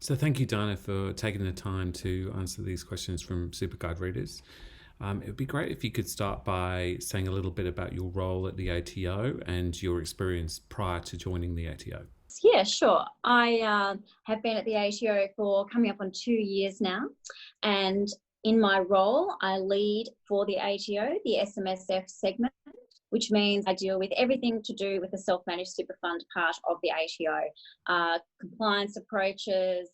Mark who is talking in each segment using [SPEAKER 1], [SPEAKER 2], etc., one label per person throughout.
[SPEAKER 1] So thank you, Dinah, for taking the time to answer these questions from SuperGuide readers. It would be great if you could start by saying a little bit about your role at the ATO and your experience prior to joining the ATO.
[SPEAKER 2] Yeah, sure. I have been at the ATO for coming up on 2 years now, and in my role, I lead for the ATO, the SMSF Segment, which means I deal with everything to do with the self-managed super fund part of the ATO, compliance approaches,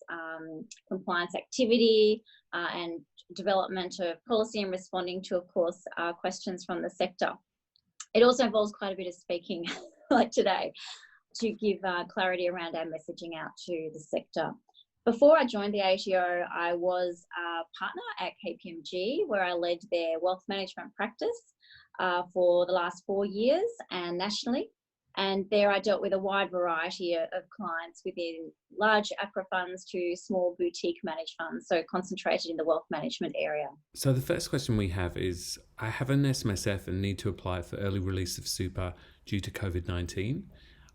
[SPEAKER 2] compliance activity, and development of policy and responding to, of course, questions from the sector. It also involves quite a bit of speaking, like today, to give clarity around our messaging out to the sector. Before I joined the ATO, I was a partner at KPMG, where I led their wealth management practice for the last 4 years and nationally. And there I dealt with a wide variety of clients, within large APRA funds to small boutique managed funds, so concentrated in the wealth management area.
[SPEAKER 1] So the first question we have is, I have an SMSF and need to apply for early release of super due to COVID-19.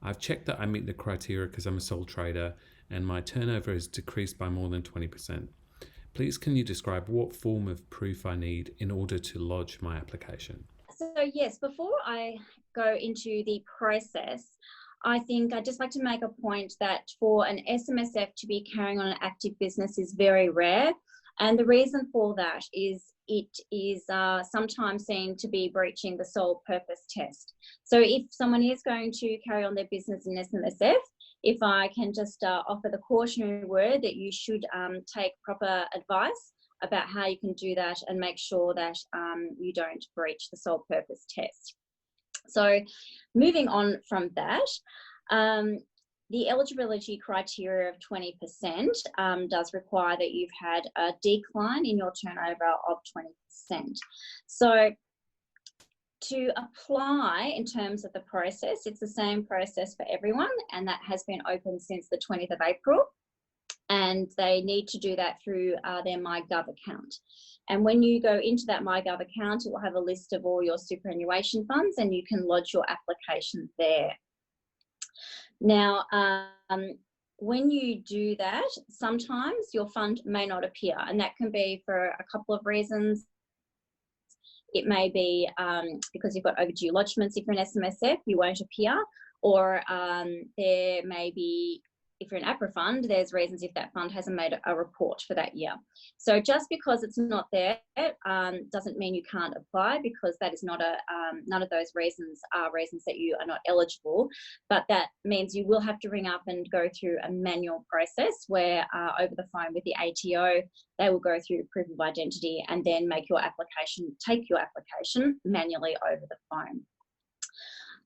[SPEAKER 1] I've checked that I meet the criteria because I'm a sole trader and my turnover has decreased by more than 20%. Please, can you describe what form of proof I need in order to lodge my application?
[SPEAKER 2] So yes, before I go into the process, I think I'd just like to make a point that for an SMSF to be carrying on an active business is very rare. And the reason for that is it is sometimes seen to be breaching the sole purpose test. So if someone is going to carry on their business in SMSF, if I can just offer the cautionary word that you should take proper advice about how you can do that and make sure that you don't breach the sole purpose test. So moving on from that, the eligibility criteria of 20% does require that you've had a decline in your turnover of 20%. So to apply in terms of the process, it's the same process for everyone, and that has been open since the 20th of April. And they need to do that through their MyGov account. And when you go into that MyGov account, it will have a list of all your superannuation funds, and you can lodge your application there. Now, when you do that, sometimes your fund may not appear, and that can be for a couple of reasons. It may be because you've got overdue lodgements. If you're an SMSF, you won't appear, or there may be, if you're an APRA fund, there's reasons if that fund hasn't made a report for that year. So just because it's not there doesn't mean you can't apply, because that is not none of those reasons are reasons that you are not eligible. But that means you will have to ring up and go through a manual process where over the phone with the ATO, they will go through proof of identity and then take your application manually over the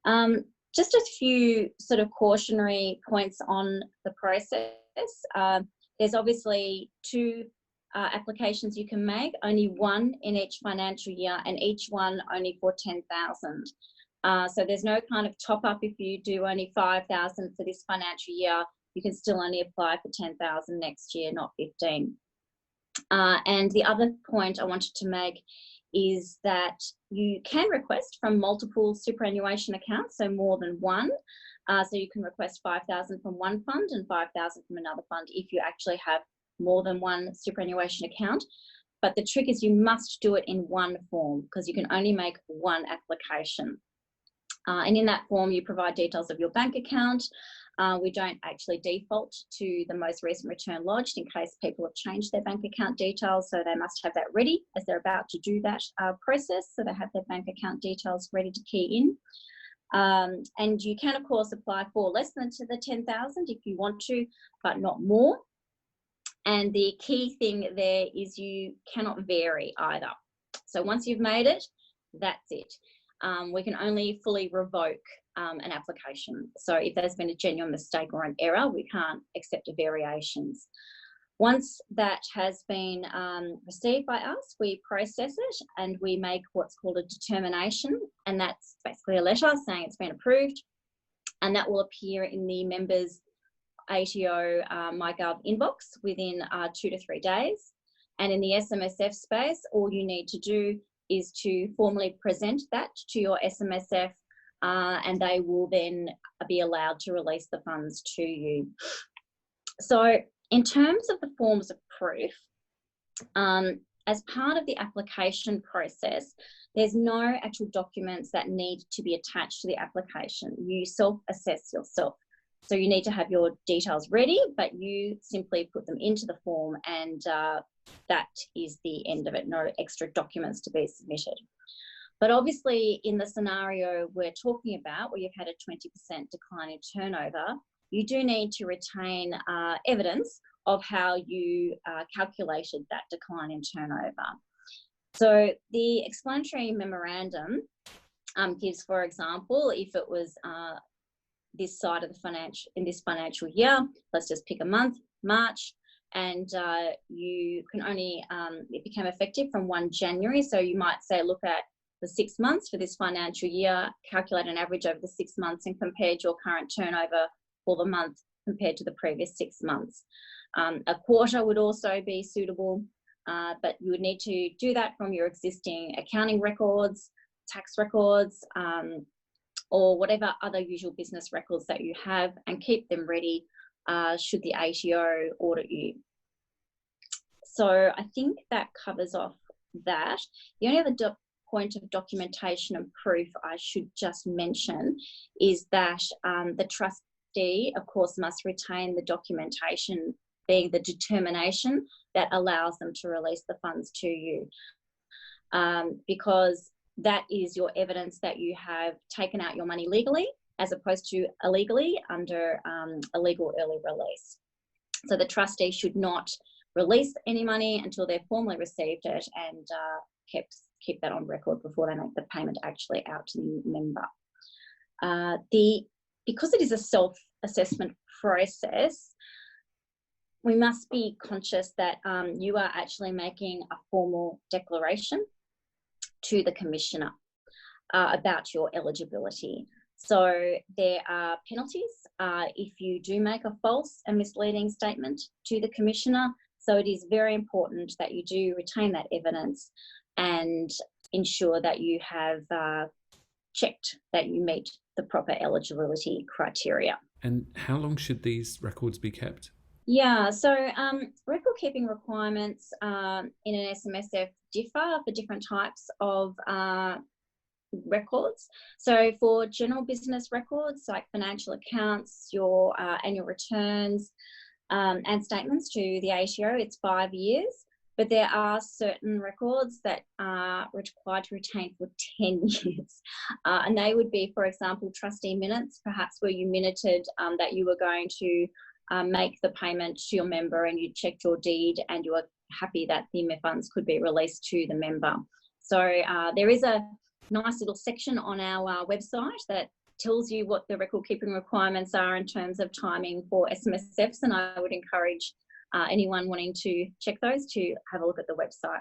[SPEAKER 2] phone. Just a few sort of cautionary points on the process. There's obviously 2 applications you can make, only one in each financial year, and each one only for 10,000. So there's no kind of top up. If you do only 5,000 for this financial year, you can still only apply for 10,000 next year, not 15. And the other point I wanted to make is that you can request from multiple superannuation accounts, so more than one. So you can request 5,000 from one fund and 5,000 from another fund if you actually have more than one superannuation account. But the trick is you must do it in one form, because you can only make one application. And in that form, you provide details of your bank account. We don't actually default to the most recent return lodged in case people have changed their bank account details. So they must have that ready as they're about to do that process. So they have their bank account details ready to key in. And you can, of course, apply for less than to the 10,000 if you want to, but not more. And the key thing there is you cannot vary either. So once you've made it, that's it. We can only fully revoke an application. So if there's been a genuine mistake or an error, we can't accept variations. Once that has been received by us, we process it and we make what's called a determination, and that's basically a letter saying it's been approved, and that will appear in the members' ATO MyGov inbox within 2 to 3 days. And in the SMSF space, all you need to do is to formally present that to your SMSF, and they will then be allowed to release the funds to you. So In terms of the forms of proof, as part of the application process, there's no actual documents that need to be attached to the application. You self-assess yourself. So you need to have your details ready, but you simply put them into the form, and that is the end of it. No extra documents to be submitted. But obviously, in the scenario we're talking about, where you've had a 20% decline in turnover, you do need to retain evidence of how you calculated that decline in turnover. So the explanatory memorandum gives, for example, if it was this side of the this financial year, let's just pick a month, March, and you can only, it became effective from 1 January. So you might say, look at the 6 months for this financial year, calculate an average over the 6 months and compared your current turnover for the month compared to the previous 6 months. A quarter would also be suitable, but you would need to do that from your existing accounting records, tax records, or whatever other usual business records that you have, and keep them ready should the ATO audit you. So I think that covers off that. The only other point of documentation and proof I should just mention is that the trustee, of course, must retain the documentation, being the determination that allows them to release the funds to you, because that is your evidence that you have taken out your money legally as opposed to illegally under a legal early release. So the trustee should not release any money until they've formally received it, and keep that on record before they make the payment actually out to the member. Because it is a self-assessment process, we must be conscious that you are actually making a formal declaration to the Commissioner about your eligibility. So there are penalties if you do make a false and misleading statement to the Commissioner. So it is very important that you do retain that evidence and ensure that you have checked that you meet the proper eligibility criteria.
[SPEAKER 1] And how long should these records be kept?
[SPEAKER 2] Yeah, so record keeping requirements in an SMSF differ for different types of records. So for general business records like financial accounts, your annual returns and statements to the ATO, it's 5 years. But there are certain records that are required to retain for 10 years. And they would be, for example, trustee minutes, perhaps where you minuted that you were going to make the payment to your member and you checked your deed and you were happy that the funds could be released to the member. So there is a nice little section on our website that tells you what the record keeping requirements are in terms of timing for SMSFs, and I would encourage anyone wanting to check those to have a look at the website.